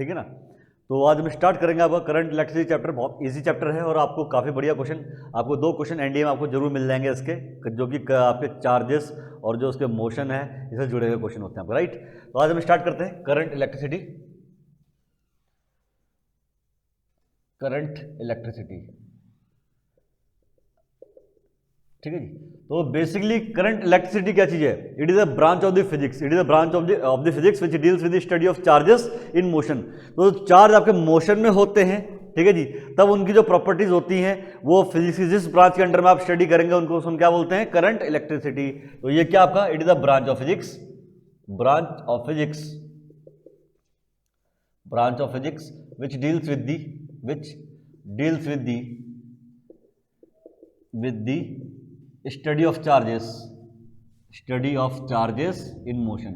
ठीक है ना। तो आज हम स्टार्ट करेंगे आपका करंट इलेक्ट्रिसिटी चैप्टर। बहुत इजी चैप्टर है और आपको काफ़ी बढ़िया क्वेश्चन, आपको 2 क्वेश्चन एनडीए में आपको जरूर मिल जाएंगे इसके, जो कि आपके चार्जेस और जो उसके मोशन है इससे जुड़े हुए क्वेश्चन होते हैं आपको, राइट। तो आज हम स्टार्ट करते हैं करंट इलेक्ट्रिसिटी। ठीक है जी। तो बेसिकली करंट इलेक्ट्रिसिटी क्या चीज है? It is a branch of the physics, it is a branch of the physics which deals with the study of charges in motion. तो चार्ज आपके मोशन में होते हैं, ठीक है जी, तब उनकी जो प्रॉपर्टीज होती हैं वो फिजिक्स की जिस ब्रांच के अंडर में आप स्टडी करेंगे उनको हम क्या बोलते हैं? Current electricity. तो ये क्या आपका, it is a branch of physics, branch of physics, branch of physics which deals with the study of charges, in motion.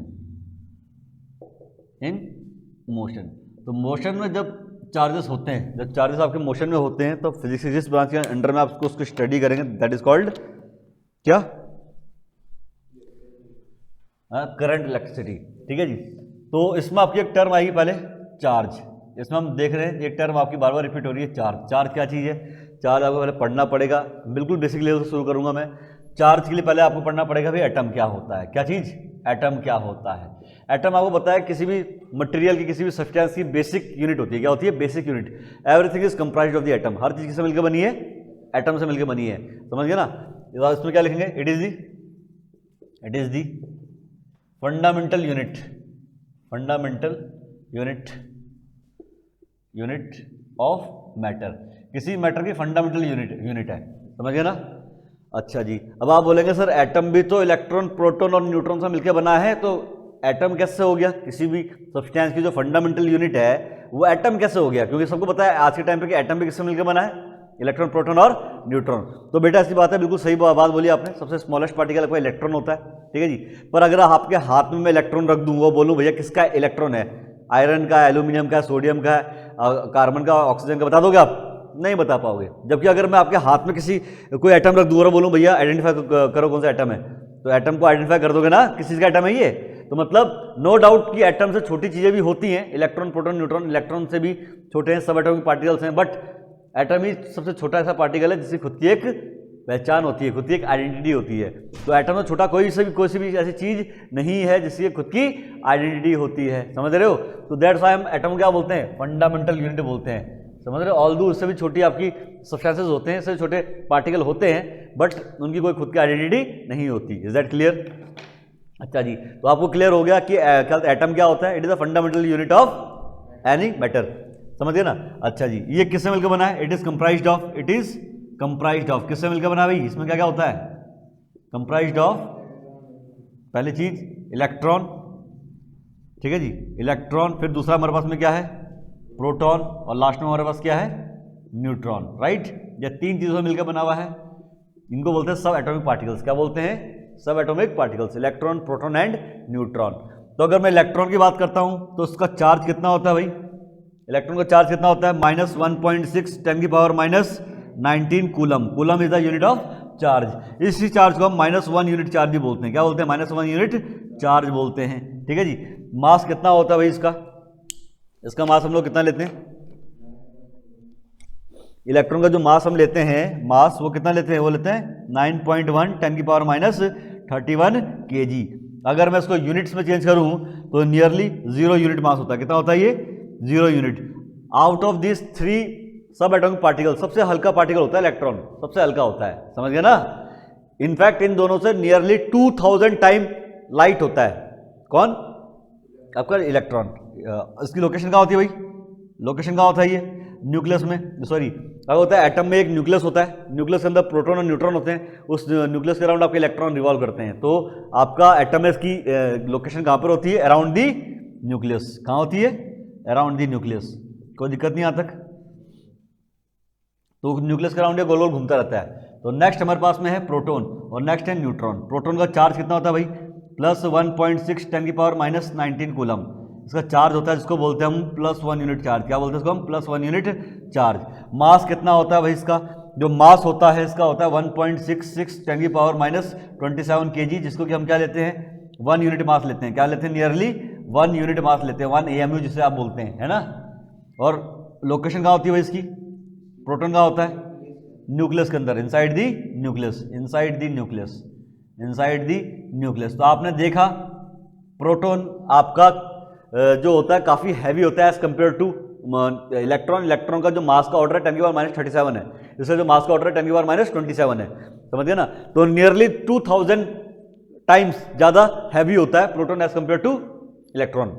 तो मोशन में जब चार्जेस होते हैं, जब चार्जेस आपके मोशन में होते हैं तो फिजिक्स की जिस ब्रांच के अंडर में आप उसको स्टडी करेंगे दैट इज कॉल्ड क्या? Current electricity. ठीक है जी। तो इसमें आपकी एक टर्म आएगी पहले, चार्ज। इसमें हम देख रहे हैं एक टर्म आपकी बार बार रिपीट हो रही है, चार्ज। चार्ज क्या चीज़ है? चार्ज आपको पहले पढ़ना पड़ेगा, बिल्कुल बेसिक लेवल से शुरू करूंगा मैं। चार्ज के लिए पहले आपको पढ़ना पड़ेगा भाई एटम क्या होता है। क्या चीज़? एटम क्या होता है। एटम आपको पता है किसी भी मटेरियल की, किसी भी सब्सटेंस की बेसिक यूनिट होती है। क्या होती है? Basic unit. Everything is comprised of the atom. हर चीज़ किससे मिलकर बनी है? एटम से मिलकर बनी है। समझ गए ना। इसमें क्या लिखेंगे? It is the fundamental unit of matter. किसी मैटर की फंडामेंटल यूनिट है। समझ गए ना। अच्छा जी। अब आप बोलेंगे सर एटम भी तो इलेक्ट्रॉन, प्रोटॉन और न्यूट्रॉन से मिलकर बना है, तो एटम कैसे हो गया? किसी भी सब्सटेंस की जो फंडामेंटल यूनिट है वो एटम कैसे हो गया? क्योंकि सबको पता है आज के टाइम पे कि एटम भी किससे मिलकर बना है? इलेक्ट्रॉन, प्रोटॉन और न्यूट्रॉन। तो बेटा ऐसी बात है, बिल्कुल सही बात बोली आपने। सबसे स्मॉलेस्ट पार्टिकल कोई इलेक्ट्रॉन होता है, ठीक है जी। पर अगर आपके हाथ में मैं इलेक्ट्रॉन रख दूंगा, बोलूँ भैया किसका इलेक्ट्रॉन है? आयरन का, एल्यूमिनियम का, सोडियम का, कार्बन का, ऑक्सीजन का, बता दोगे आप? नहीं बता पाओगे। जबकि अगर मैं आपके हाथ में कोई एटम रख दूँ और बोलूँ भैया आइडेंटिफाई करो कौन सा एटम है, तो एटम को आइडेंटिफाई कर दोगे ना किस चीज़ का एटम है ये। तो मतलब नो डाउट कि एटम से छोटी चीज़ें भी होती हैं, इलेक्ट्रॉन, प्रोटॉन, न्यूट्रॉन इलेक्ट्रॉन से भी छोटे हैं, सब एटॉमिक पार्टिकल्स हैं, बट एटम ही सबसे छोटा ऐसा पार्टिकल है जिसकी खुद की एक पहचान होती है, खुद की एक आइडेंटिटी होती है। तो एटम से छोटा कोई सी भी ऐसी चीज़ नहीं है जिसकी खुद की आइडेंटिटी होती है। समझ रहे हो। तो दैट्स व्हाई हम एटम क्या बोलते हैं? फंडामेंटल यूनिट बोलते हैं। समझ रहे हो। ऑल्दो उससे भी छोटी आपकी सब्सटेंसेस होते हैं, इससे छोटे पार्टिकल होते हैं, बट उनकी कोई खुद की आइडेंटिटी नहीं होती। Is that clear? अच्छा जी। तो आपको क्लियर हो गया कि एटम क्या होता है? It is a fundamental unit of any matter. समझ गए ना। अच्छा जी। ये किससे मिलकर बना है? इट इज कंप्राइज्ड ऑफ किससे मिलकर बना भाई? इसमें क्या क्या होता है? कंप्राइज्ड ऑफ, पहली चीज इलेक्ट्रॉन, ठीक है जी, इलेक्ट्रॉन। फिर दूसरा हमारे पास में क्या है? प्रोटॉन। और लास्ट में हमारे पास क्या है? Neutron, right. ये 3 चीजों से मिलकर बना हुआ है। इनको बोलते हैं सब एटॉमिक पार्टिकल्स। क्या बोलते हैं? सब atomic particles, electron, proton and neutron. तो अगर मैं इलेक्ट्रॉन की बात करता हूं तो उसका चार्ज कितना होता है भाई? इलेक्ट्रॉन का चार्ज कितना होता है? -1.6 10⁻⁹ coulomb. Coulomb is the unit of charge. इसी चार्ज को हम -1 यूनिट चार्ज भी बोलते हैं। क्या बोलते हैं? -1 यूनिट चार्ज बोलते हैं। ठीक है जी। मास कितना होता है भाई इसका मास हम लोग कितना लेते हैं? इलेक्ट्रॉन का जो मास हम लेते हैं, मास वो कितना लेते हैं? वो लेते हैं 9.1 10⁻31 kg। अगर मैं इसको यूनिट्स में चेंज करूं तो नियरली 0 यूनिट मास होता है। कितना होता है ये? 0 यूनिट। आउट ऑफ दिस 3 सब एटॉमिक पार्टिकल सबसे हल्का पार्टिकल होता है इलेक्ट्रॉन, सबसे हल्का होता है। समझ गए ना। इनफैक्ट इन दोनों से नियरली 2000 टाइम लाइट होता है। कौन? आपका इलेक्ट्रॉन। इसकी लोकेशन कहाँ होती है भाई? लोकेशन कहाँ होता है ये? न्यूक्लियस में। सॉरी, क्या होता है? एटम में एक न्यूक्लियस होता है, न्यूक्लियस के अंदर प्रोटॉन और न्यूट्रॉन होते हैं, उस न्यूक्लियस के अराउंड आपके इलेक्ट्रॉन रिवॉल्व करते हैं। तो आपका एटम में इसकी लोकेशन कहाँ पर होती है? Around the nucleus. कहाँ होती है? Around the nucleus. कोई दिक्कत नहीं यहाँ तक। तो न्यूक्लियस के अराउंड ये गोल गोल घूमता रहता है। तो नेक्स्ट हमारे पास में है प्रोटॉन और नेक्स्ट है न्यूट्रॉन। प्रोटॉन का चार्ज कितना होता है भाई? +1.6 10⁻⁹ कूलम इसका चार्ज होता है, जिसको बोलते हैं हम +1 यूनिट चार्ज। क्या बोलते हैं इसको हम? +1 यूनिट चार्ज। मास कितना होता है भाई इसका? जो मास होता है इसका होता है 1.66 10⁻⁻27 kg, जिसको कि हम क्या लेते हैं? 1 यूनिट मास लेते हैं। क्या लेते हैं? नियरली 1 यूनिट मास लेते हैं, 1 AMU जिसे आप बोलते हैं, है ना। और लोकेशन कहाँ होती है भाई इसकी, प्रोटॉन कहाँ होता है, न्यूक्लियस के अंदर, inside the nucleus, inside the nucleus, inside the nucleus. तो आपने देखा प्रोटॉन आपका जो होता है काफ़ी हैवी होता है as compare to electron. Electron का जो मास का ऑर्डर है 10⁻³ है, इसका जो मास का ऑर्डर है 10⁻² है, समझ गए ना। तो नियरली 2000 टाइम्स ज़्यादा हैवी होता है proton as compare to electron,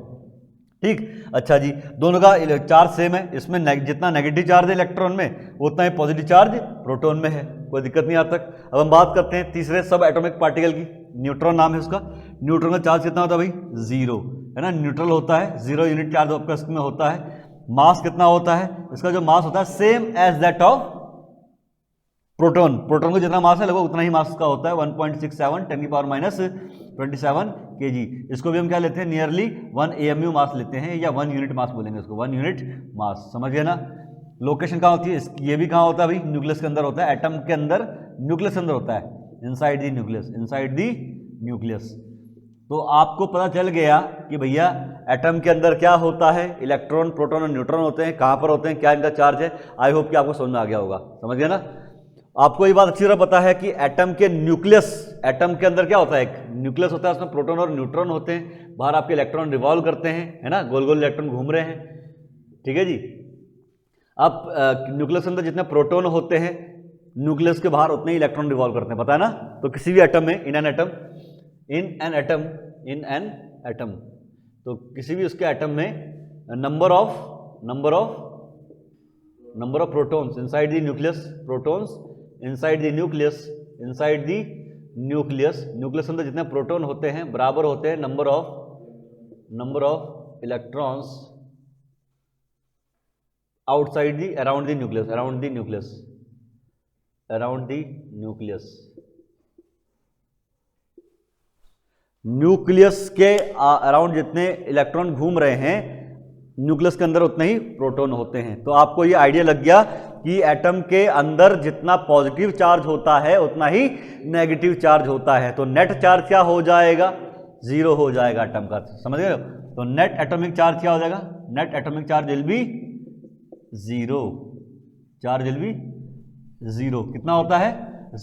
ठीक। अच्छा जी, दोनों का चार्ज सेम है, इसमें जितना नेगेटिव चार्ज है इलेक्ट्रॉन में उतना ही पॉजिटिव चार्ज प्रोटॉन में है, कोई दिक्कत नहीं आज तक। अब हम बात करते हैं तीसरे सब एटॉमिक पार्टिकल की, न्यूट्रॉन नाम है उसका। न्यूट्रॉन का चार्ज कितना होता है भाई, 0, है ना, न्यूट्रल होता है, 0 यूनिट चार्ज आपका इसमें होता है। मास कितना होता है, इसका जो मास होता है same as that of proton. Proton को जितना मास है लगभग उतना ही मास का होता है, 1.67 10⁻27 kg। इसको भी हम क्या लेते हैं, नियरली 1 AMU मास लेते हैं, या 1 यूनिट मास बोलेंगे इसको, 1 यूनिट मास, समझ गए ना। लोकेशन कहाँ होती है, ये भी कहाँ होता है भाई, न्यूक्लियस के अंदर होता है, एटम के अंदर, न्यूक्लियस के अंदर होता है, inside the nucleus, inside the nucleus. तो आपको पता चल गया कि भैया एटम के अंदर क्या होता है, इलेक्ट्रॉन, प्रोटॉन और न्यूट्रॉन होते हैं, कहाँ पर होते हैं, क्या इनका चार्ज है। आई होप कि आपको समझ में आ गया होगा, समझ गए ना। आपको ये बात अच्छी तरह पता है कि एटम के न्यूक्लियस, एटम के अंदर क्या होता है, एक न्यूक्लियस होता है, उसमें प्रोटॉन और न्यूट्रॉन होते हैं, बाहर आपके इलेक्ट्रॉन रिवॉल्व करते हैं, है ना, गोल गोल इलेक्ट्रॉन घूम रहे हैं, ठीक है जी। अब न्यूक्लियस के अंदर जितने प्रोटॉन होते हैं, न्यूक्लियस के बाहर उतने ही इलेक्ट्रॉन रिवॉल्व करते हैं, पता है ना। तो किसी भी एटम में, इन एन एटम, तो किसी भी उसके एटम में number of protons inside the nucleus, protons inside the nucleus, inside the nucleus, nucleus अंदर जितने प्रोटॉन होते हैं बराबर होते हैं number of electrons outside the, around the nucleus, around the nucleus. Nucleus के अराउंड जितने इलेक्ट्रॉन घूम रहे हैं न्यूक्लियस के अंदर उतने ही प्रोटॉन होते हैं। तो आपको ये आइडिया लग गया कि एटम के अंदर जितना पॉजिटिव चार्ज होता है उतना ही नेगेटिव चार्ज होता है। तो नेट चार्ज क्या हो जाएगा, 0 हो जाएगा एटम का, समझ गए। तो नेट एटॉमिक चार्ज क्या हो जाएगा, net atomic charge will be 0, charge will be 0। कितना होता है,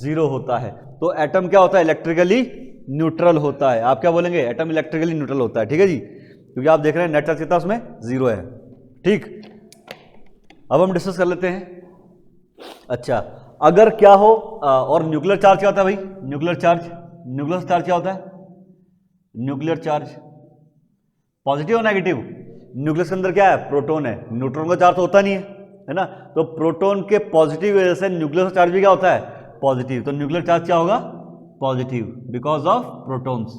0 होता है। तो एटम क्या होता है, इलेक्ट्रिकली न्यूट्रल होता है। आप क्या बोलेंगे, एटम इलेक्ट्रिकली न्यूट्रल होता है, ठीक है जी, क्योंकि आप देख रहे हैं नेट चार्ज कितना उसमें 0 है, ठीक। अब हम डिस्कस कर लेते हैं। अच्छा, अगर क्या हो और न्यूक्लियर चार्ज क्या होता है भाई, न्यूक्लियर चार्ज क्या होता है, न्यूक्लियर चार्ज पॉजिटिव और नेगेटिव। न्यूक्लियस के अंदर क्या है, प्रोटॉन है, न्यूट्रॉन का चार्ज तो होता नहीं है ना। तो प्रोटॉन के पॉजिटिव वजह से न्यूक्लियस का चार्ज भी क्या होता है, पॉजिटिव। तो न्यूक्लियर चार्ज क्या होगा, पॉजिटिव, बिकॉज ऑफ प्रोटॉन्स,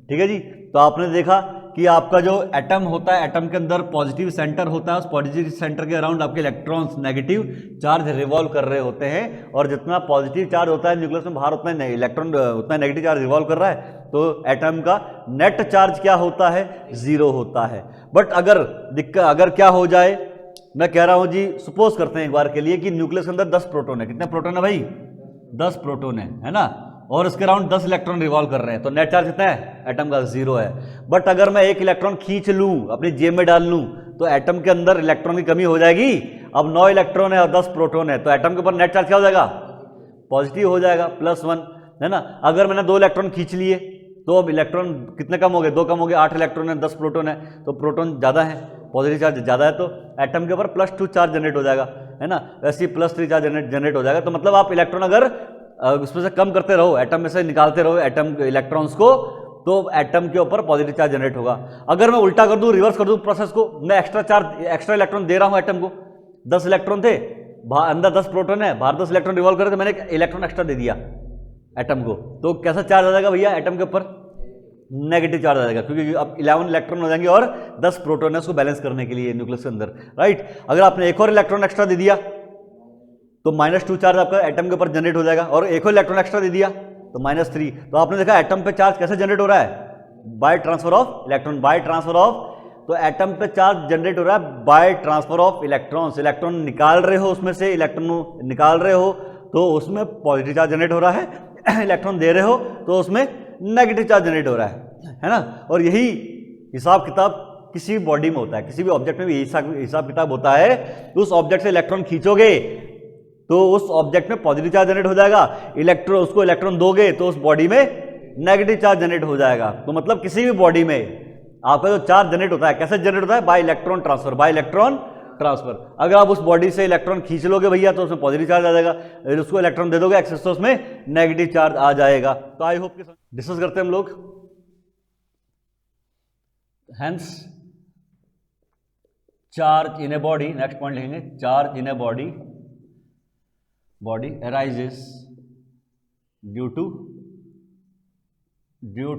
ठीक है जी। तो आपने देखा कि आपका जो एटम होता है, एटम के अंदर पॉजिटिव सेंटर होता है, उस पॉजिटिव सेंटर के अराउंड आपके इलेक्ट्रॉन्स नेगेटिव चार्ज रिवॉल्व कर रहे होते हैं, और जितना पॉजिटिव चार्ज होता है न्यूक्लियस में बाहर उतना इलेक्ट्रॉन उतना नेगेटिव चार्ज रिवॉल्व कर रहा है। तो एटम का नेट चार्ज क्या होता है, 0 होता है। बट अगर क्या हो जाए, मैं कह रहा हूं जी, सपोज करते हैं एक बार के लिए कि न्यूक्लियस के अंदर 10 प्रोटॉन है। कितने प्रोटॉन है भाई, 10 प्रोटॉन है ना, और इसके अराउंड 10 इलेक्ट्रॉन रिवॉल्व कर रहे हैं। तो नेट चार्ज कितना है, एटम का 0 है। बट अगर मैं एक इलेक्ट्रॉन खींच लूं, अपनी जेब में डाल लूं, तो एटम के अंदर इलेक्ट्रॉन की कमी हो जाएगी। अब 9 इलेक्ट्रॉन है और 10 प्रोटॉन है, तो एटम के ऊपर नेट चार्ज क्या हो जाएगा, पॉजिटिव हो जाएगा, +1, है ना। अगर मैंने 2 इलेक्ट्रॉन खींच लिए तो अब इलेक्ट्रॉन कितने कम हो गए, 2 कम हो गए, 8 इलेक्ट्रॉन है, 10 प्रोटॉन है, तो प्रोटॉन ज़्यादा है, पॉजिटिव चार्ज ज़्यादा है, तो एटम के ऊपर +2 चार्ज जनरेट हो जाएगा, है ना। वैसे ही +3 चार्ज जनरेट हो जाएगा। तो मतलब आप इलेक्ट्रॉन अगर उसमें से कम करते रहो, एटम में से निकालते रहो एटम इलेक्ट्रॉन्स को, तो एटम के ऊपर पॉजिटिव चार्ज जनरेट होगा। अगर मैं उल्टा कर दूं, रिवर्स कर दूं प्रोसेस को, मैं एक्स्ट्रा इलेक्ट्रॉन दे रहा हूं एटम को, 10 इलेक्ट्रॉन थे, अंदर 10 प्रोटॉन है, बाहर 10 इलेक्ट्रॉन रिवॉल्व करे, तो मैंने एक इलेक्ट्रॉन एक्स्ट्रा दे दिया एटम को, तो कैसा चार्ज आ जाएगा भैया, एटम के ऊपर नेगेटिव चार्ज आ जाएगा, क्योंकि अब 11 इलेक्ट्रॉन हो जाएंगे और 10 प्रोटॉन है उसको बैलेंस करने के लिए न्यूक्लियस के अंदर, राइट। अगर आपने एक और इलेक्ट्रॉन एक्स्ट्रा दे दिया तो -2 चार्ज आपका एटम के ऊपर जनरेट हो जाएगा, और एक और इलेक्ट्रॉन एक्स्ट्रा दे दिया तो -3। तो आपने देखा एटम पे चार्ज कैसे जनरेट हो रहा है, by transfer of electron, by transfer of. तो एटम पे चार्ज जनरेट हो रहा है by transfer of electrons. Electron निकाल रहे हो, उसमें से इलेक्ट्रॉन निकाल रहे हो तो उसमें पॉजिटिव चार्ज जनरेट हो रहा है, इलेक्ट्रॉन दे रहे हो तो उसमें नेगेटिव चार्ज जनरेट हो रहा है ना। और यही हिसाब किताब किसी भी बॉडी में होता है, किसी भी ऑब्जेक्ट में भी हिसाब किताब होता है। तो उस ऑब्जेक्ट से इलेक्ट्रॉन खींचोगे तो उस ऑब्जेक्ट में पॉजिटिव चार्ज जनरेट हो जाएगा, उसको इलेक्ट्रॉन दोगे तो उस बॉडी में नेगेटिव चार्ज जनरेट हो जाएगा। तो मतलब किसी भी बॉडी में आपका जो चार्ज जनरेट होता है कैसे जनरेट होता है? Bye electron transfer, bye electron transfer. अगर आप उस बॉडी से इलेक्ट्रॉन खींच लोगे भैया तो उसमें पॉजिटिव चार्ज आ जाएगा, अगर उसको इलेक्ट्रॉन दे दोगे एक्सेस तो उसमें नेगेटिव चार्ज आ जाएगा। तो आई होप डिस्कस करते हैं हम लोग। Hence charge in a body, next point लिखेंगे, charge in a body arises due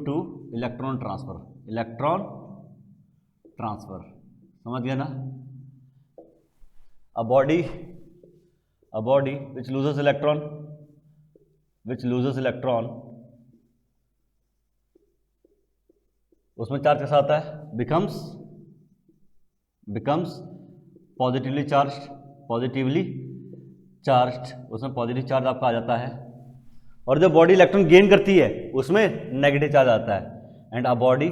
to electron transfer, समझ गया ना? a body which loses electron उसमें चार्ज कैसा आता है? becomes पॉजिटिवली चार्ज्ड, उसमें पॉजिटिव चार्ज आपका आ जाता है। और जो बॉडी इलेक्ट्रॉन गेन करती है उसमें नेगेटिव चार्ज आता है। And a body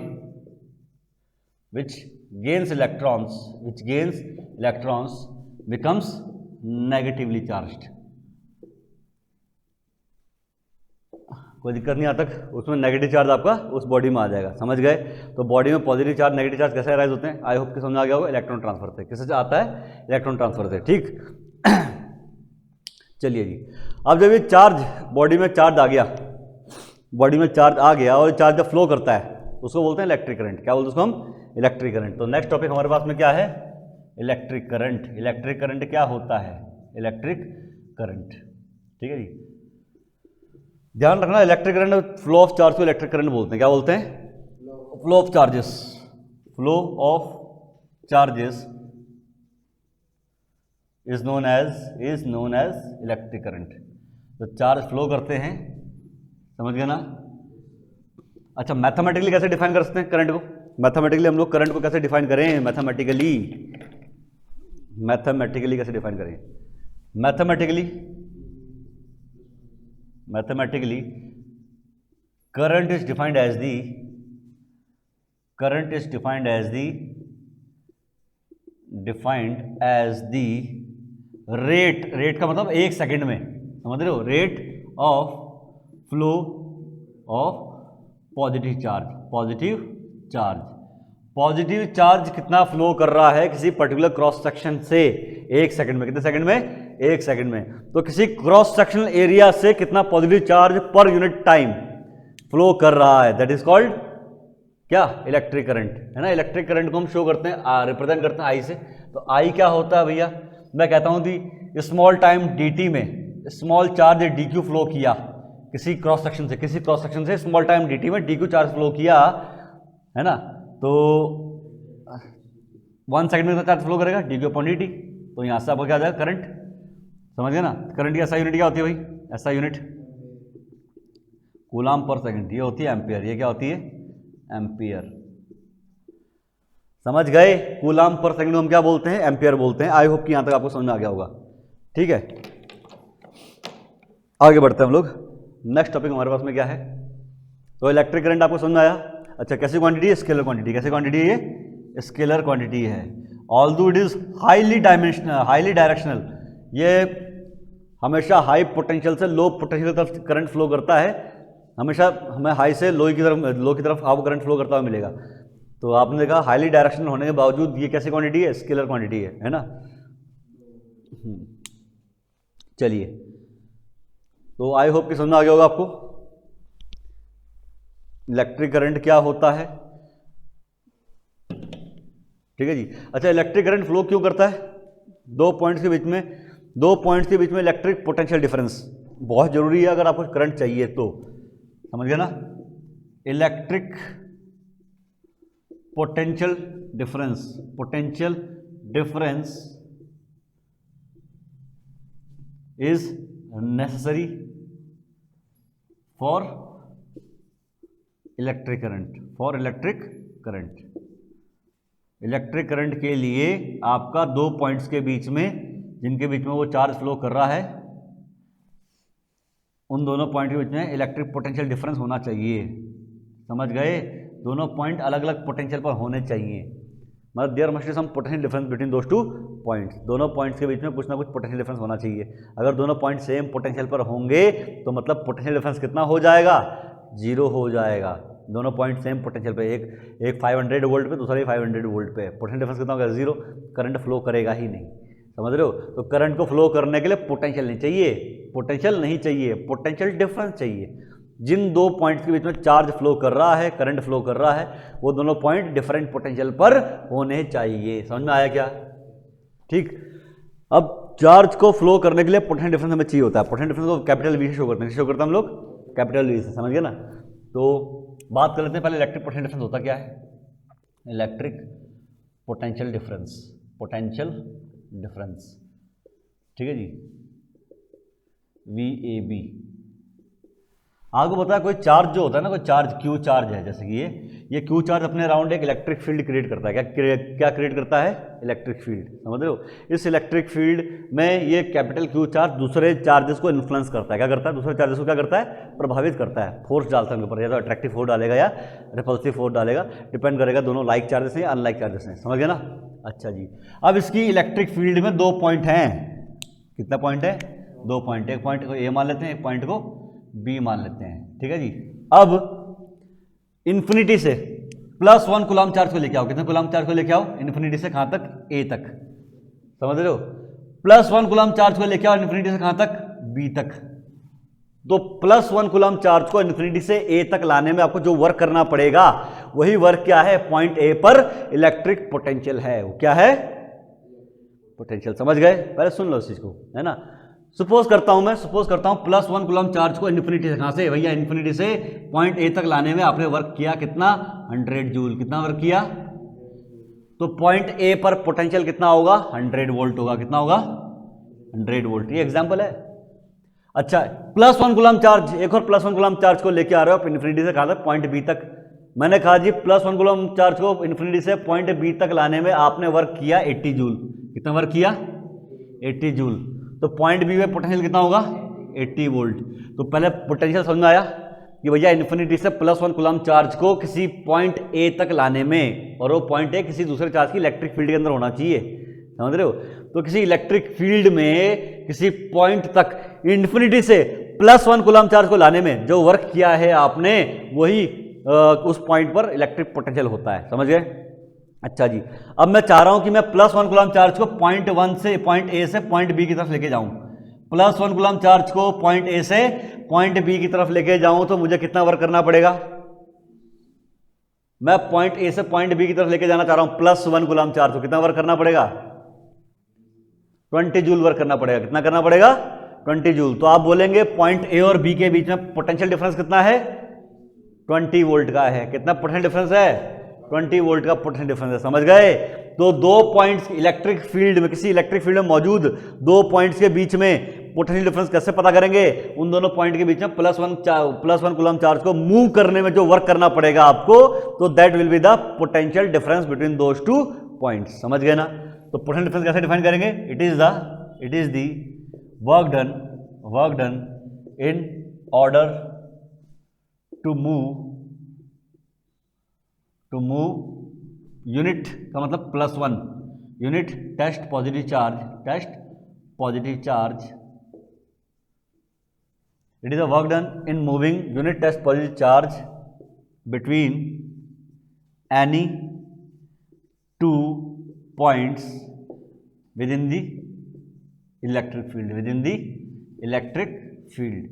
which gains electrons becomes negatively charged। कोई दिक्कत नहीं आता, उसमें नेगेटिव चार्ज आपका उस बॉडी में आ जाएगा, समझ गए? तो बॉडी में पॉजिटिव चार्ज नेगेटिव चार्ज कैसे अराइज होते हैं? आई होप कि समझ आ गया होगा। इलेक्ट्रॉन ट्रांसफर से। किससे आता है? इलेक्ट्रॉन ट्रांसफर से, ठीक। चलिए जी, अब जब ये चार्ज बॉडी में चार्ज आ गया, और चार्ज जब फ्लो करता है उसको बोलते हैं इलेक्ट्रिक करंट। क्या बोलते हैं उसको हम? Electric current. तो नेक्स्ट टॉपिक हमारे पास में क्या है? Electric current. इलेक्ट्रिक करंट क्या होता है? इलेक्ट्रिक करंट, ठीक है जी। ध्यान रखना, electric current, flow of charge को इलेक्ट्रिक करंट बोलते हैं। क्या बोलते हैं? Flow of charges is known as electric current. तो चार्ज फ्लो करते हैं, समझ गए ना? अच्छा, मैथमेटिकली कैसे डिफाइन कर सकते हैं करंट को? मैथमेटिकली हम लोग करंट को कैसे डिफाइन करें? मैथमेटिकली कैसे डिफाइन करें? Mathematically current is defined as the rate का मतलब एक सेकंड में, समझ रहे हो? Rate of flow of positive charge कितना फ्लो कर रहा है किसी पर्टिकुलर क्रॉस सेक्शन से एक सेकंड में। कितने सेकंड में? एक सेकंड में। तो किसी क्रॉस सेक्शनल एरिया से कितना positive charge per unit time flow कर रहा है, दैट इज कॉल्ड क्या? इलेक्ट्रिक करंट, है ना? इलेक्ट्रिक करंट को हम शो करते हैं, रिप्रेजेंट करते हैं आई से। तो आई क्या होता है भैया? मैं कहता हूं कि स्मॉल टाइम dt में स्मॉल चार्ज dq फ्लो किया किसी क्रॉस सेक्शन से स्मॉल टाइम dt में dq चार्ज फ्लो किया, है ना? तो 1 सेकंड में कितना चार्ज फ्लो करेगा? dq/dt। तो यहां से आपको क्या आ जाएगा? करंट, समझ गए ना? करंट की ऐसा यूनिट क्या होती है भाई? ऐसा यूनिट कूलाम पर सेकंड, ये होती है एम्पियर। ये क्या होती है? एम्पियर, समझ गए? कूलाम पर सेकंड हम क्या बोलते हैं? एम्पियर बोलते हैं। आई होप कि यहां तक आपको समझ में आ गया होगा, ठीक है। आगे बढ़ते हैं हम लोग। नेक्स्ट टॉपिक हमारे पास में क्या है? तो इलेक्ट्रिक करंट आपको समझ में आया। अच्छा, कैसी क्वांटिटी है? Scalar quantity. कैसी क्वांटिटी है? ये स्केलर क्वांटिटी है। Although it is highly directional, ये हमेशा हाई पोटेंशियल से लो पोटेंशियल की तरफ करंट फ्लो करता है। हमेशा हमें हाई से लो की तरफ आपको करंट फ्लो करता हुआ मिलेगा। तो आपने देखा हाईली डायरेक्शनल होने के बावजूद ये कैसी क्वांटिटी है? स्केलर क्वांटिटी है ना? चलिए, तो आई होप कि समझ में आ गया होगा आपको इलेक्ट्रिक करंट क्या होता है, ठीक है जी। अच्छा, इलेक्ट्रिक करंट फ्लो क्यों करता है? दो पॉइंट्स के बीच में इलेक्ट्रिक पोटेंशियल डिफरेंस बहुत जरूरी है अगर आपको करंट चाहिए तो, समझ गए ना? Electric potential difference is necessary for electric current के लिए आपका दो पॉइंट्स के बीच में, जिनके बीच में वो चार्ज फ्लो कर रहा है, उन दोनों पॉइंट के बीच में इलेक्ट्रिक पोटेंशियल डिफरेंस होना चाहिए, समझ गए? दोनों पॉइंट अलग अलग पोटेंशियल पर होने चाहिए, मतलब there must be some potential difference between those two points, दोनों पॉइंट्स के बीच में कुछ ना कुछ पोटेंशियल डिफरेंस होना चाहिए। अगर दोनों पॉइंट सेम पोटेंशियल पर होंगे तो मतलब पोटेंशियल डिफरेंस कितना हो जाएगा, 0 हो जाएगा। दोनों पॉइंट सेम पोटेंशियल पे, एक 500 वोल्ट पे, दूसरा भी 500 वोल्ट पे, पोटेंशियल डिफरेंस कितना होगा, 0। करंट फ्लो करेगा ही नहीं, समझ रहे हो। तो करंट को फ्लो करने के लिए पोटेंशियल नहीं चाहिए, पोटेंशियल नहीं चाहिए, पोटेंशियल डिफरेंस चाहिए। जिन दो पॉइंट्स के बीच में चार्ज फ्लो कर रहा है, करंट फ्लो कर रहा है, वो दोनों पॉइंट डिफरेंट पोटेंशियल पर होने चाहिए। समझ में आया क्या? ठीक। अब चार्ज को फ्लो करने के लिए पोटेंशियल डिफरेंस हमें चाहिए होता है। पोटेंशियल डिफरेंस को कैपिटल वी से शो करते हैं, शो करते हैं हम लोग कैपिटल वी से, समझ गए ना। तो बात कर लेते हैं पहले इलेक्ट्रिक पोटेंशियल डिफरेंस होता क्या है। Electric potential difference, potential difference, ठीक है जी, VAB। आपको पता है कोई चार्ज जो होता है ना, कोई चार्ज क्यू चार्ज है, जैसे कि ये क्यू चार्ज अपने अराउंड एक इलेक्ट्रिक फील्ड क्रिएट करता है। क्या क्रिएट करता है? इलेक्ट्रिक फील्ड, समझ रहे हो। इस इलेक्ट्रिक फील्ड में ये कैपिटल क्यू चार्ज दूसरे चार्जेस को इन्फ्लुएंस करता है। क्या करता है? दूसरे चार्जेस को क्या करता है? प्रभावित करता है, फोर्स डालता है उनके ऊपर, या तो अट्रैक्टिव फोर्स डालेगा या रिपल्सिव फोर्स डालेगा, डिपेंड करेगा दोनों लाइक चार्जेस हैं या अनलाइक चार्जेस हैं, समझ गए ना। अच्छा जी, अब इसकी इलेक्ट्रिक फील्ड में 2 पॉइंट हैं। कितना पॉइंट है? 2 पॉइंट। एक पॉइंट को ए मान लेते हैं, एक पॉइंट को बी मान लेते हैं, ठीक है जी। अब इन्फिनिटी से +1 कूलम चार्ज को लेके आओ। कितने कूलम चार्ज को लेके आओ? इन्फिनिटी से कहां तक? ए तक, समझ रहे हो। +1 कूलम चार्ज को लेके आओ इन्फिनिटी से कहां तक? बी तक। तो +1 कूलम चार्ज को इन्फिनिटी से ए तक लाने में आपको जो वर्क करना पड़ेगा, वही वर्क क्या है? पॉइंट ए पर इलेक्ट्रिक पोटेंशियल है। वो क्या है? पोटेंशियल, समझ गए। पहले सुन लो इस चीज को, है ना। सपोज करता हूं +1 कूलम चार्ज को इन्फिनिटी से, कहां से भैया? इन्फिनिटी से पॉइंट ए तक लाने में आपने वर्क किया कितना? 100 जूल। कितना वर्क किया? तो पॉइंट ए पर पोटेंशियल कितना होगा? 100 वोल्ट होगा। कितना होगा? 100 वोल्ट। ये एग्जांपल है। अच्छा, +1 कूलम चार्ज, एक और +1 कूलम चार्ज को लेके आ रहे हो आप इन्फिनिटी से कहां तक? पॉइंट बी तक। मैंने कहा जी +1 कूलम चार्ज को इन्फिनिटी से पॉइंट बी तक लाने में आपने वर्क किया 80 जूल। कितना वर्क किया? 80 जूल। तो पॉइंट बी में पोटेंशियल कितना होगा? 80 वोल्ट। तो पहले पोटेंशियल समझ में आया कि भैया इन्फिनिटी से +1 कूलम चार्ज को किसी पॉइंट ए तक लाने में, और वो पॉइंट ए किसी दूसरे चार्ज की इलेक्ट्रिक फील्ड के अंदर होना चाहिए, समझ रहे हो। तो किसी इलेक्ट्रिक फील्ड में किसी पॉइंट तक इन्फिनिटी से +1 कूलम चार्ज को लाने में जो वर्क किया है आपने, वही उस पॉइंट पर इलेक्ट्रिक पोटेंशियल होता है, समझ गए। अच्छा जी, अब मैं चाह रहा हूं कि मैं +1 कूलम चार्ज को पॉइंट ए से पॉइंट बी की तरफ लेके जाऊं। +1 कूलम चार्ज को पॉइंट ए से पॉइंट बी की तरफ लेके जाऊं तो मुझे कितना वर्क करना पड़ेगा? मैं पॉइंट ए से पॉइंट बी की तरफ लेके जाना चाह रहा हूं +1 कूलम चार्ज को, कितना वर्क करना पड़ेगा? 20 जूल वर्क करना पड़ेगा। कितना करना पड़ेगा? 20 जूल। तो आप बोलेंगे पॉइंट ए और बी के बीच में पोटेंशियल डिफरेंस कितना है? 20 वोल्ट का है। कितना पोटेंशियल डिफरेंस है? 20 वोल्ट का पोटेंशियल डिफरेंस है, समझ गए। तो दो पॉइंट्स इलेक्ट्रिक फील्ड में, किसी इलेक्ट्रिक फील्ड में मौजूद दो पॉइंट्स के बीच में पोटेंशियल डिफरेंस कैसे पता करेंगे? उन दोनों पॉइंट के बीच में +1 कूलम चार्ज को मूव करने में जो वर्क करना पड़ेगा आपको, तो that will be the potential difference between those two points, समझ गए ना। तो पोटेंशियल डिफरेंस कैसे डिफाइन करेंगे? It is the work done in order to move unit का मतलब +1 unit test positive charge. It is a work done in moving unit test positive charge between any 2 points within the electric field.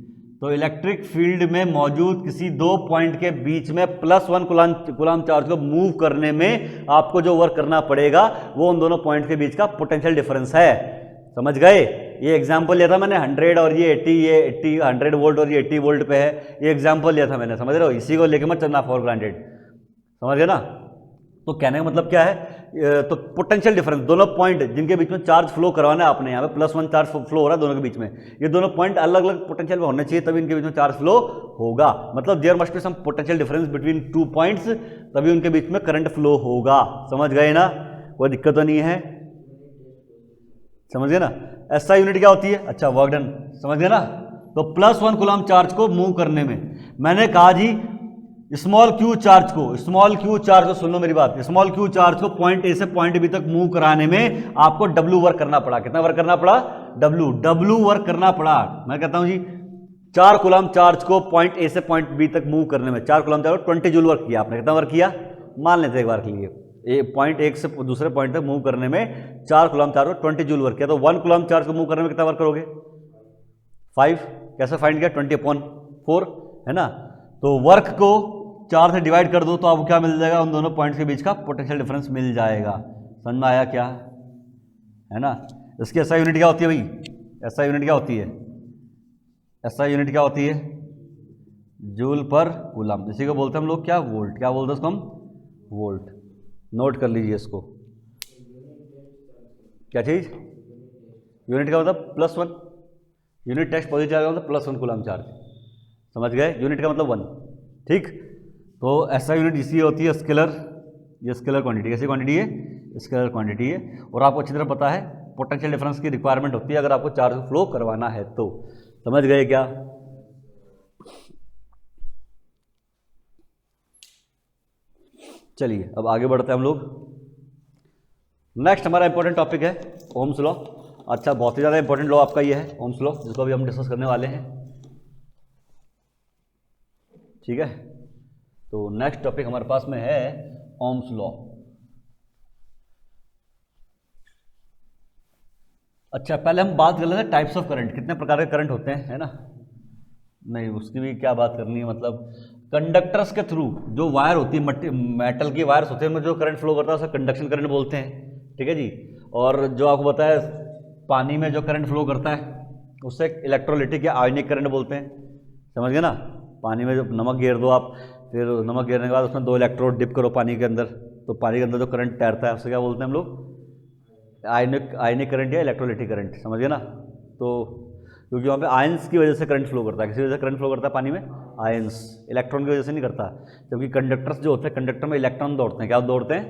तो electric field में मौजूद किसी दो point के बीच में +1 कूलम चार्ज को मूव करने में आपको जो वर्क करना पड़ेगा वो उन दोनों पॉइंट के बीच का पोटेंशियल डिफरेंस है, समझ गए। ये एग्जांपल लिया था मैंने 100 और ये 80 100 वोल्ट और ये 80 वोल्ट पे है, ये एग्जांपल लिया था मैंने, समझ रहे हो। इसी को लेके मत चलना फॉर ग्रांटेड, समझ गए ना। तो कहने का मतलब क्या है? तो पोटेंशियल डिफरेंस, दोनों पॉइंट जिनके बीच में चार्ज फ्लो करवाना है आपने, यहाँ पे +1 चार्ज फ्लो हो रहा है दोनों के बीच में, ये दोनों पॉइंट अलग अलग पोटेंशियल में होने चाहिए, तभी इनके बीच में चार्ज फ्लो होगा। मतलब there must be some potential difference between 2 points, तभी उनके बीच में करंट फ्लो होगा, समझ गए ना। कोई दिक्कत तो नहीं है, समझ गए ना। ऐसा यूनिट क्या होती है? अच्छा, वर्क डन, समझ गए ना। तो +1 कूलम चार्ज को मूव करने में मैंने कहा जी स्मॉल क्यू चार्ज को सुन लो मेरी बात, स्मॉल क्यू चार्ज को पॉइंट ए से पॉइंट बी तक मूव कराने में आपको डब्ल्यू वर्क करना पड़ा। कितना वर्क करना पड़ा? डब्ल्यू वर्क करना पड़ा। मैं कहता हूं जी 4 कूलम चार्ज को पॉइंट ए से पॉइंट बी तक मूव करने में 4 कूलम चार्ज को 20 जूल वर्क किया आपने। कितना वर्क किया? मान लेते एक बार के लिए, पॉइंट एक से दूसरे पॉइंट तक मूव करने में 4 कूलम चार्ज को 20 जूल वर्क किया। तो 1 कूलम चार्ज को मूव करने में कितना वर्क करोगे? 5। कैसे फाइंड किया? 20/4 है ना। तो वर्क को 4 से डिवाइड कर दो तो आपको क्या मिल जाएगा? उन दोनों पॉइंट्स के बीच का पोटेंशियल डिफरेंस मिल जाएगा। समझ में आया क्या? है ना। इसकी एसआई यूनिट क्या होती है भाई? एसआई यूनिट क्या होती है? एसआई यूनिट क्या होती है? जूल पर कूलम। इसी को बोलते हैं हम लोग क्या? वोल्ट। क्या बोलते हैं उसको हम? वोल्ट। नोट कर लीजिए इसको। क्या चीज? यूनिट का मतलब +1। यूनिट टेस्ट पॉजिटिव चार्ज का मतलब +1 कूलम चार्ज। समझ गए? यूनिट का मतलब 1। ठीक। तो ऐसा यूनिट इसी होती है स्केलर। ये स्केलर क्वांटिटी। कैसी क्वांटिटी है? स्केलर क्वांटिटी है। और आपको अच्छी तरह पता है पोटेंशियल डिफरेंस की रिक्वायरमेंट होती है अगर आपको चार्ज फ्लो करवाना है तो। समझ गए क्या? चलिए अब आगे बढ़ते हैं हम लोग। नेक्स्ट हमारा इंपॉर्टेंट टॉपिक है ओम्स लॉ। अच्छा, बहुत ही ज़्यादा इंपॉर्टेंट लॉ आपका ये है ओम्स लॉ, जिसको अभी हम डिस्कस करने वाले हैं। ठीक है। तो नेक्स्ट टॉपिक हमारे पास में है ओम्स लॉ। अच्छा, पहले हम बात कर लेते हैं टाइप्स ऑफ करंट। कितने प्रकार के करंट होते हैं, है ना। नहीं, उसकी भी क्या बात करनी है, मतलब कंडक्टर्स के थ्रू जो वायर होती है, मेटल की वायर्स होते हैं, उनमें जो करंट फ्लो करता है उसे कंडक्शन करंट बोलते हैं। ठीक है जी। और जो आपको बताया पानी में जो करंट फ्लो करता है उससे इलेक्ट्रोलिटिक या आयनिक करंट बोलते हैं। समझ गए ना। पानी में जब नमक गेर दो आप, फिर नमक गिरने के बाद उसमें 2 इलेक्ट्रोड डिप करो पानी के अंदर, तो पानी के अंदर जो करंट तैरता है उससे क्या बोलते हैं हम लोग? आयनिक करंट या इलेक्ट्रोलिटिक करंट। समझ गए ना। तो क्योंकि वहाँ पे आयंस की वजह से करंट फ्लो करता है। किसी वजह से करंट फ्लो करता है पानी में? आयंस। इलेक्ट्रॉन की वजह से नहीं करता। जबकि कंडक्टर्स जो होते हैं, कंडक्टर में इलेक्ट्रॉन दौड़ते हैं। क्या दौड़ते हैं?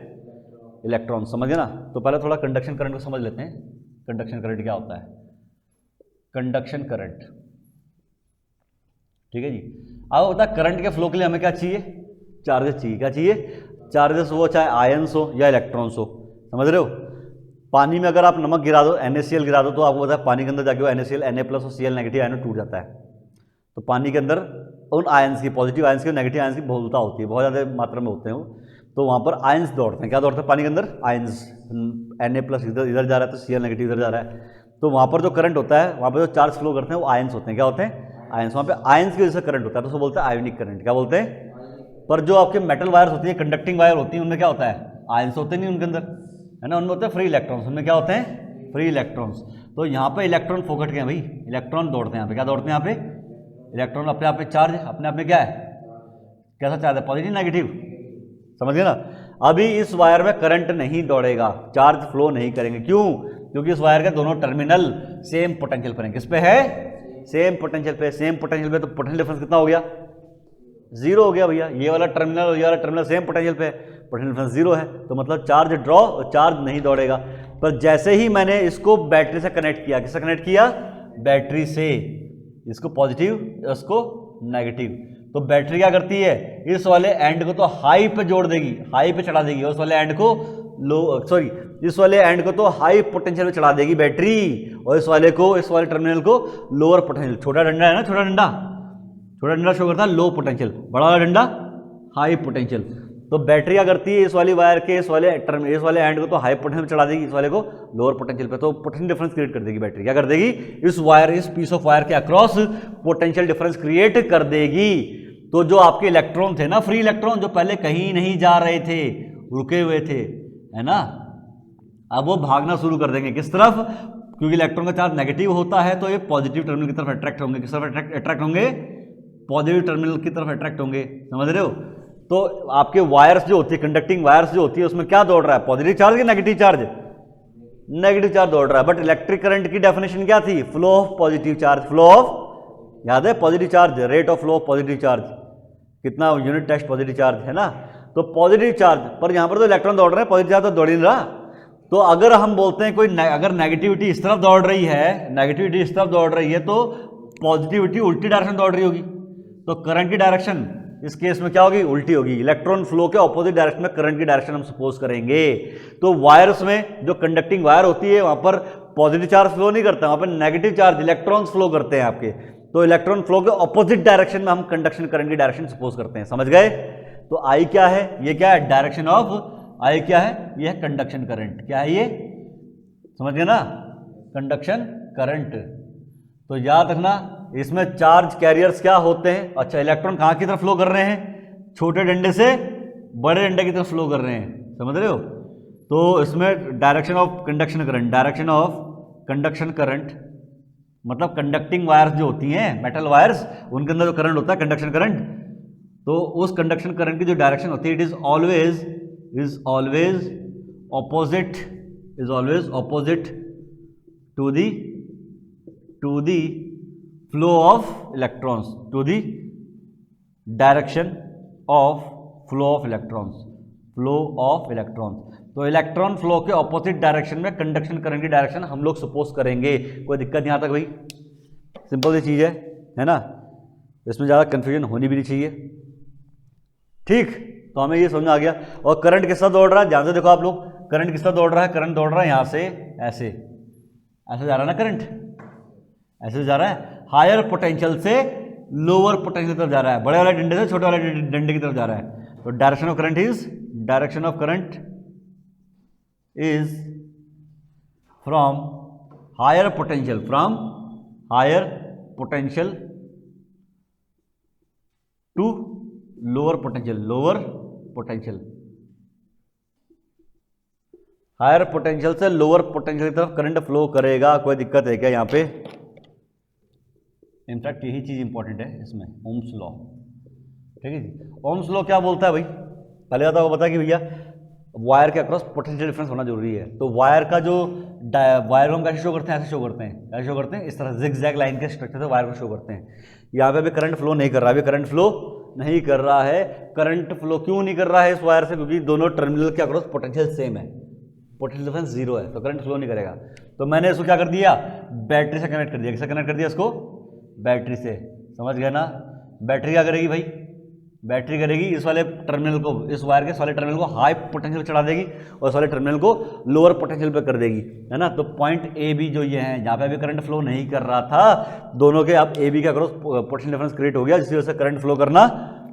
इलेक्ट्रॉन। समझ गए ना। तो पहले थोड़ा कंडक्शन करंट को समझ लेते हैं। कंडक्शन करंट क्या होता है? कंडक्शन करंट, ठीक है जी। अब होता है करंट के फ्लो के लिए हमें क्या चाहिए? चार्जेस चाहिए। क्या चाहिए? चार्जेस, वो चाहे आयंस हो या इलेक्ट्रॉन्स हो। समझ रहे हो। पानी में अगर आप नमक गिरा दो, NaCl गिरा दो, तो आपको पता है पानी के अंदर जाके वो NaCl Na+ और Cl नेगेटिव आयन टूट जाता है। तो पानी के अंदर उन आयंस की, पॉजिटिव आयंस की और नेगेटिव आयंस की बहुलता होती है, बहुत ज़्यादा मात्रा में होते हैं वो। तो वहाँ पर आयंस दौड़ते हैं। क्या दौड़ते हैं पानी के अंदर? आयंस। Na+ इधर जा रहा है तो Cl नेगेटिव इधर जा रहा है। तो वहाँ पर जो करंट होता है, वहाँ पर जो चार्ज फ्लो करते हैं वो आयंस होते हैं। क्या होते हैं? आयंस। वहाँ पे आयंस की वजह से करंट होता है, तो उसको बोलते हैं आयोनिक करंट। क्या बोलते हैं? पर जो आपके मेटल वायर्स होती है, कंडक्टिंग वायर होती है, उनमें क्या होता है? आयंस होते नहीं उनके अंदर, है ना। उनमें होते हैं फ्री इलेक्ट्रॉन्स। उनमें क्या होते हैं? Free electrons. तो यहाँ पे इलेक्ट्रॉन फोकट के हैं भाई, इलेक्ट्रॉन दौड़ते हैं यहाँ पे। क्या दौड़ते हैं यहाँ पे? इलेक्ट्रॉन अपने आप में चार्ज, अपने आप में क्या है? कैसा चार्ज है? Positive negative. समझ गए ना। अभी इस वायर में करंट नहीं दौड़ेगा, चार्ज फ्लो नहीं करेंगे। क्यों? क्योंकि इस वायर के दोनों टर्मिनल सेम पोटेंशियल पर हैं। किस पे है? सेम पोटेंशियल पे। सेम पोटेंशियल पे तो पोटेंशियल डिफरेंस कितना हो गया? 0 हो गया भैया। ये वाला टर्मिनल और ये वाला टर्मिनल सेम पोटेंशियल पे है, पोटेंशियल डिफरेंस 0 है, तो मतलब चार्ज ड्रॉ और चार्ज नहीं दौड़ेगा। पर जैसे ही मैंने इसको बैटरी से कनेक्ट किया, किससे कनेक्ट किया? बैटरी से। इसको पॉजिटिव, इसको नेगेटिव। तो बैटरी क्या करती है? इस वाले एंड को तो हाई पे जोड़ देगी, हाई पे चढ़ा देगी, और इस वाले एंड को इस वाले एंड को तो हाई पोटेंशियल पे चढ़ा देगी बैटरी, और इस वाले टर्मिनल को लोअर पोटेंशियल। छोटा डंडा है ना, छोटा डंडा शो करता है लो पोटेंशियल, बड़ा वाला डंडा हाई पोटेंशियल। तो बैटरी क्या करती है? इस वाली वायर के इस वाले एंड को तो हाई पोटेंशियल पे चढ़ा देगी, इस वाले को लोअर पोटेंशियल पे, तो पोटेंशियल डिफरेंस क्रिएट कर देगी बैटरी। क्या कर देगी? इस पीस ऑफ वायर के अक्रॉस पोटेंशियल डिफरेंस क्रिएट कर देगी। तो जो आपके इलेक्ट्रॉन थे ना, फ्री इलेक्ट्रॉन, जो पहले कहीं नहीं जा रहे थे, रुके हुए थे, है ना, अब वो भागना शुरू कर देंगे। किस तरफ? क्योंकि इलेक्ट्रॉन का चार्ज नेगेटिव होता है, तो ये पॉजिटिव टर्मिनल की तरफ अट्रैक्ट होंगे। किस तरफ अट्रैक्ट होंगे? पॉजिटिव टर्मिनल की तरफ अट्रैक्ट होंगे। समझ रहे हो। तो आपके वायर्स जो होती है, कंडक्टिंग वायर्स जो होती है, उसमें क्या दौड़ रहा है? पॉजिटिव चार्ज या नेगेटिव चार्ज? नेगेटिव चार्ज दौड़ रहा है। बट इलेक्ट्रिक करंट की डेफिनेशन क्या थी? Flow of positive charge. Flow of, याद है? Positive charge, rate of flow of positive charge. कितना यूनिट टेस्ट पॉजिटिव चार्ज है ना। तो पॉजिटिव चार्ज पर यहां पर तो इलेक्ट्रॉन दौड़ रहे हैं, पॉजिटिव चार्ज तो दौड़ ही नहीं रहा। तो अगर हम बोलते हैं अगर नेगेटिविटी इस तरफ दौड़ रही है, तो पॉजिटिविटी उल्टी डायरेक्शन दौड़ रही होगी। तो करंट की डायरेक्शन इस केस में क्या होगी, उल्टी होगी। इलेक्ट्रॉन फ्लो के ऑपोजिट डायरेक्शन में करंट की डायरेक्शन हम सपोज करेंगे। तो वायर्स में जो कंडक्टिंग वायर होती है वहां पर पॉजिटिव चार्ज फ्लो नहीं करता, वहां पर नेगेटिव चार्ज इलेक्ट्रॉन्स फ्लो करते हैं आपके। तो इलेक्ट्रॉन फ्लो के ऑपोजिट डायरेक्शन में हम कंडक्शन करंट की डायरेक्शन सपोज करते हैं। समझ गए? तो आई क्या है, ये क्या है, डायरेक्शन ऑफ आई क्या है, ये है कंडक्शन करंट। क्या है ये, समझ गए ना, कंडक्शन करंट। तो याद रखना इसमें चार्ज कैरियर्स क्या होते हैं। अच्छा, इलेक्ट्रॉन कहाँ की तरफ फ्लो कर रहे हैं, छोटे डंडे से बड़े डंडे की तरफ फ्लो कर रहे हैं, समझ रहे हो। तो इसमें direction of conduction current, direction of conduction current मतलब कंडक्टिंग वायर्स जो होती हैं, मेटल वायर्स, उनके अंदर जो करंट होता है कंडक्शन करंट, तो उस कंडक्शन करंट की जो डायरेक्शन होती है it is always opposite to the flow of electrons, to the direction of flow of electrons. तो इलेक्ट्रॉन फ्लो के ऑपोजिट डायरेक्शन में कंडक्शन करंट की डायरेक्शन हम लोग सपोज करेंगे। कोई दिक्कत यहां तक भाई, सिंपल सी चीज है ना, इसमें ज़्यादा कंफ्यूजन होनी भी नहीं चाहिए। ठीक, तो हमें ये समझ आ गया। और करंट किस तरह दौड़ रहा है, ध्यान से देखो आप लोग, करंट किस तरह दौड़ रहा है, करंट दौड़ रहा है यहां से ऐसे जा रहा है ना, करंट ऐसे जा रहा है, हायर पोटेंशियल से लोअर पोटेंशियल की तरफ जा रहा है, बड़े वाले डंडे से छोटे वाले डंडे की तरफ जा रहा है। तो direction of current is from higher potential to lower potential, higher potential से लोअर पोटेंशियल की तरफ करंट फ्लो करेगा। कोई दिक्कत है क्या यहाँ पे? इनफैक्ट यही चीज इंपॉर्टेंट है इसमें, ओम्स लॉ। ठीक है जी, ओम्स लॉ क्या बोलता है भाई, पहले आता होगा पता कि भैया वायर के अक्रॉस पोटेंशियल डिफरेंस होना जरूरी है। तो वायर का जो वायर को हम कैसे शो करते हैं, ऐसे शो करते हैं, इस तरह जिगजैग लाइन के स्ट्रक्चर से वायर को शो करते हैं। यहाँ पे भी करंट फ्लो नहीं कर रहा, है, करंट फ्लो क्यों नहीं कर रहा है इस वायर से, क्योंकि दोनों टर्मिनल के अक्रॉस पोटेंशियल सेम है, पोटेंशियल डिफरेंस 0 है, तो करंट फ्लो नहीं करेगा। तो मैंने इसको क्या कर दिया, बैटरी से कनेक्ट कर दिया। किससे कनेक्ट कर दिया इसको, बैटरी से। समझ गए ना, बैटरी क्या करेगी भाई, बैटरी करेगी इस वाले टर्मिनल को, इस वायर के इस वाले टर्मिनल को हाई पोटेंशियल चढ़ा देगी और इस वाले टर्मिनल को लोअर पोटेंशियल पे कर देगी, है ना। तो पॉइंट ए बी जो ये है, जहाँ पे अभी करंट फ्लो नहीं कर रहा था, दोनों के अब ए बी के अक्रॉस पोटेंशियल डिफरेंस क्रिएट हो गया, जिसकी वजह से करंट फ्लो करना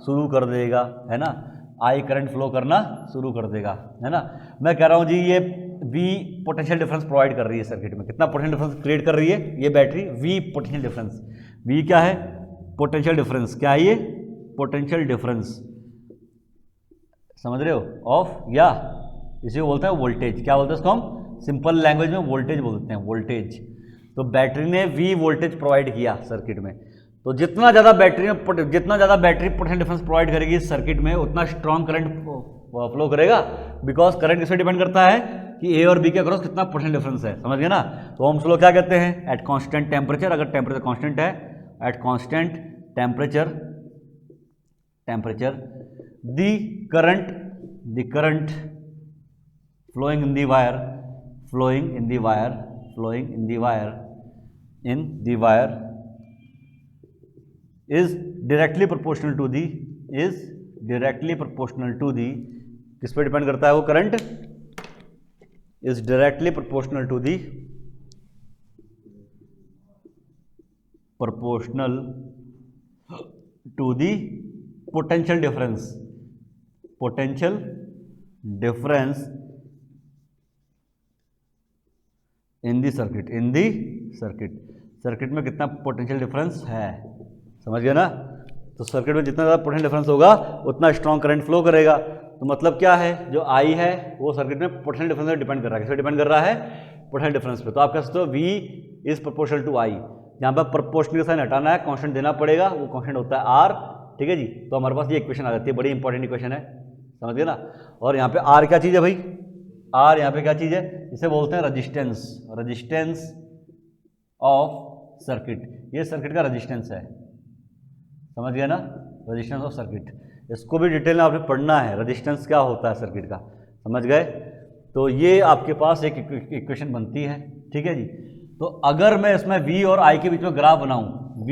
शुरू कर देगा, है ना। आई करंट फ्लो करना शुरू कर देगा, है ना। मैं कह रहा हूँ जी ये V पोटेंशियल डिफरेंस प्रोवाइड कर रही है सर्किट में। कितना पोटेंशियल डिफरेंस क्रिएट कर रही है ये battery, V potential difference. V क्या है, पोटेंशियल डिफरेंस। क्या है ये, पोटेंशियल डिफरेंस, समझ रहे हो, ऑफ, या इसी को बोलते हैं वोल्टेज। क्या बोलते हैं इसको हम, सिंपल लैंग्वेज में वोल्टेज बोलते हैं, वोल्टेज। तो बैटरी ने V वोल्टेज प्रोवाइड किया सर्किट में। तो जितना ज़्यादा बैटरी पोटेंशियल डिफरेंस प्रोवाइड करेगी इस सर्किट में, उतना स्ट्रॉन्ग करंट फ्लो करेगा। बिकॉज करंट किस पे डिपेंड करता है कि ए और बी के अक्रॉस कितना पोटेंशियल डिफरेंस है, समझ गए ना। तो ओम्स लॉ क्या कहते हैं, एट कांस्टेंट टेम्परेचर, अगर टेम्परेचर कांस्टेंट है, at constant temperature the current flowing in the wire is directly proportional to the, किस पे डिपेंड करता है वो current, is directly proportional to the potential difference in the circuit में कितना potential difference है, समझ गए ना। तो सर्किट में जितना ज़्यादा पोटेंशियल डिफरेंस होगा उतना स्ट्रॉन्ग करंट फ्लो करेगा। तो मतलब क्या है, जो आई है वो सर्किट में पोटेंशियल डिफरेंस पे डिपेंड कर रहा है। किस पे डिपेंड कर रहा है, पोटेंशियल डिफरेंस पे। तो आप कह सकते हो V इज प्रोपोर्शनल टू आई, जहाँ पर प्रोपोर्शनल का साइन हटाना है, कांस्टेंट देना पड़ेगा, वो कांस्टेंट होता है R, ठीक है जी। तो हमारे पास ये इक्वेशन आ जाती है, बड़ी इंपॉर्टेंट इक्वेशन है, समझ गए ना। और यहाँ पे R क्या चीज़ है भाई, R यहाँ पे क्या चीज़ है, इसे बोलते हैं रजिस्टेंस ऑफ सर्किट। ये सर्किट का रजिस्टेंस है, समझ गया ना, रजिस्टेंस ऑफ सर्किट। इसको भी डिटेल में आपने पढ़ना है, रजिस्टेंस क्या होता है सर्किट का, समझ गए। तो ये आपके पास एक इक्वेशन बनती है, ठीक है जी। तो अगर मैं इसमें V और I के बीच में ग्राफ बनाऊं, V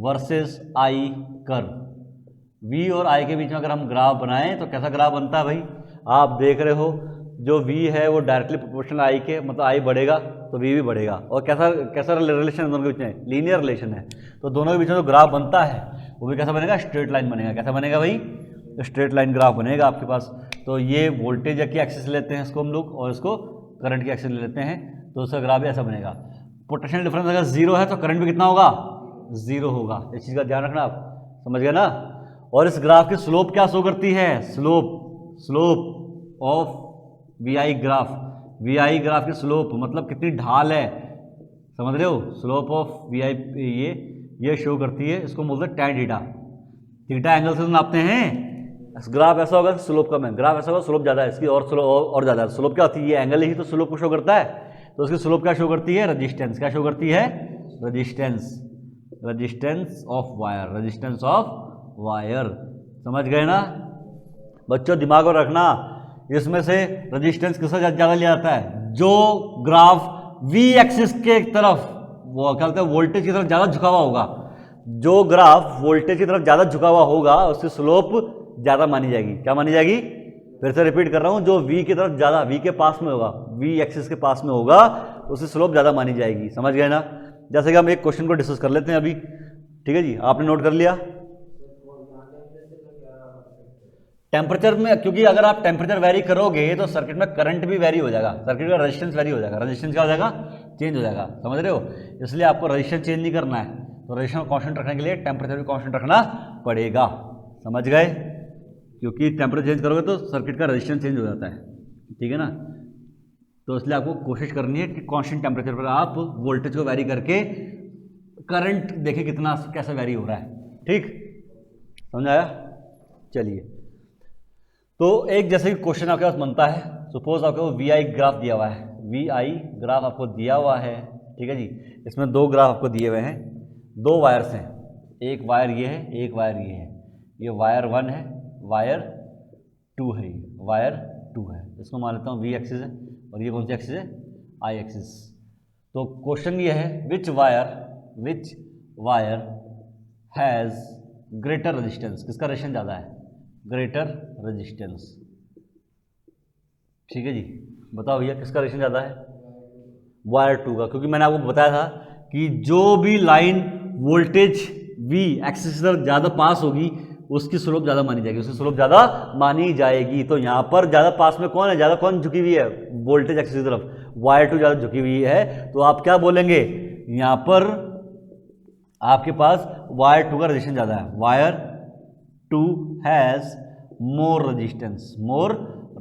versus I curve, V और I के बीच में अगर हम ग्राफ बनाएं तो कैसा ग्राफ बनता है भाई, आप देख रहे हो जो V है वो डायरेक्टली प्रोपोर्शनल I के, मतलब I बढ़ेगा तो V भी बढ़ेगा। और कैसा कैसा रिलेशन है दोनों के बीच में, लीनियर रिलेशन है। तो दोनों के बीच में जो ग्राफ बनता है वो भी कैसा बनेगा, स्ट्रेट लाइन बनेगा। कैसा बनेगा भाई, स्ट्रेट लाइन ग्राफ बनेगा आपके पास। तो ये वोल्टेज की एक्सिस लेते हैं इसको हम लोग, और इसको करंट की एक्सिस ले लेते हैं, तो उसका ग्राफ भी ऐसा बनेगा। पोटेंशियल डिफरेंस अगर जीरो है तो करंट भी कितना होगा, जीरो होगा। इस चीज़ का ध्यान रखना, आप समझ गए ना। और इस ग्राफ की स्लोप क्या शो करती है, slope of VI graph, VI graph की स्लोप मतलब कितनी ढाल है, समझ रहे हो। स्लोप ऑफ VI ये शो करती है, इसको बोलते हैं टैन थीटा। थीटा एंगल से नापते हैं। ग्राफ ऐसा होगा स्लोप कम है, ग्राफ ऐसा होगा स्लोप ज़्यादा है, इसकी और स्लोप और ज़्यादा है। स्लोप क्या होती है, ये एंगल ही तो स्लोप को शो करता है। तो उसकी स्लोप क्या शो करती है, रजिस्टेंस। क्या शो करती है, resistance of wire, resistance of wire. समझ गए ना बच्चों, दिमाग में रखना, इसमें से रजिस्टेंस किसका ज़्यादा लिया जाता है, जो ग्राफ V एक्सिस के तरफ, वो क्या कहते हैं, वोल्टेज की तरफ ज़्यादा झुका हुआ होगा। जो ग्राफ वोल्टेज की तरफ ज़्यादा झुका हुआ होगा उसकी स्लोप ज़्यादा मानी जाएगी। क्या मानी जाएगी, फिर से रिपीट कर रहा हूँ, जो V की तरफ ज़्यादा, V के पास में होगा, V एक्सिस के पास में होगा, उसकी स्लोप ज़्यादा मानी जाएगी। समझ गए ना। जैसे कि हम एक क्वेश्चन को डिस्कस कर लेते हैं अभी, ठीक है जी, आपने नोट कर लिया। टेम्परेचर में, क्योंकि अगर आप टेम्परेचर वेरी करोगे तो सर्किट में करंट भी वेरी हो जाएगा, सर्किट का रेजिस्टेंस वेरी हो जाएगा। रेजिस्टेंस क्या हो जाएगा, चेंज हो जाएगा। समझ रहे हो, इसलिए आपको रेजिस्टेंस चेंज नहीं करना है। तो रेजिस्टेंस कांस्टेंट रखने के लिए टेम्परेचर भी कांस्टेंट रखना पड़ेगा। समझ गए, क्योंकि टेम्परेचर चेंज करोगे तो सर्किट का रेजिस्टेंस चेंज हो जाता है, ठीक है ना। तो इसलिए आपको कोशिश करनी है कि कांस्टेंट टेम्परेचर पर आप वोल्टेज को वेरी करके करंट देखें कितना कैसे वेरी हो रहा है। ठीक, समझ आया। चलिए, तो एक जैसे कि क्वेश्चन आपके पास बनता है, सपोज आपको VI ग्राफ दिया हुआ है, VI ग्राफ आपको दिया हुआ है, ठीक है जी। इसमें दो ग्राफ आपको दिए हुए हैं, दो वायर्स हैं, एक वायर ये है, एक वायर ये है। ये वायर 1 है, वायर 2 है, वायर 2 है। इसको मान लेता हूँ V एक्सिस है, और ये कौन सी एक्सिस है, I एक्सिस। तो क्वेश्चन ये है, विच वायर हैज़ ग्रेटर रेजिस्टेंस, किसका रेजिस्टेंस ज़्यादा है, ग्रेटर रेजिस्टेंस। ठीक है जी, बताओ भैया किसका रेजिस्टेंस ज़्यादा है, वायर 2 का। क्योंकि मैंने आपको बताया था कि जो भी लाइन वोल्टेज V एक्सिस से ज़्यादा पास होगी उसकी स्लोप ज़्यादा मानी जाएगी, उसकी स्लोप ज़्यादा मानी जाएगी। तो यहाँ पर ज़्यादा पास में कौन है, ज़्यादा कौन झुकी हुई है, वोल्टेज एक्सिस की तरफ, वायर 2 ज़्यादा झुकी हुई है। तो आप क्या बोलेंगे, यहाँ पर आपके पास वायर 2 का रेजिस्टेंस ज़्यादा है, wire 2 has more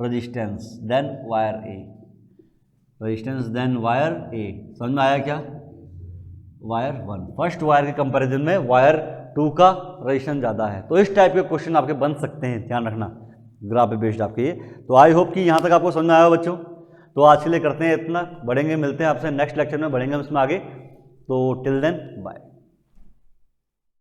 resistance than wire A, resistance than wire A। समझ में आया क्या, वायर 1 फर्स्ट वायर के कंपैरिजन में वायर 2 का रेजिस्टेंस ज़्यादा है। तो इस टाइप के क्वेश्चन आपके बन सकते हैं, ध्यान रखना, ग्राफ पे बेस्ड आपके ये। तो आई होप कि यहाँ तक आपको समझ में आया बच्चों। तो आज के लिए करते हैं इतना, बढ़ेंगे, मिलते हैं आपसे नेक्स्ट लेक्चर में, बढ़ेंगे हम इसमें आगे। तो टिल देन बाय।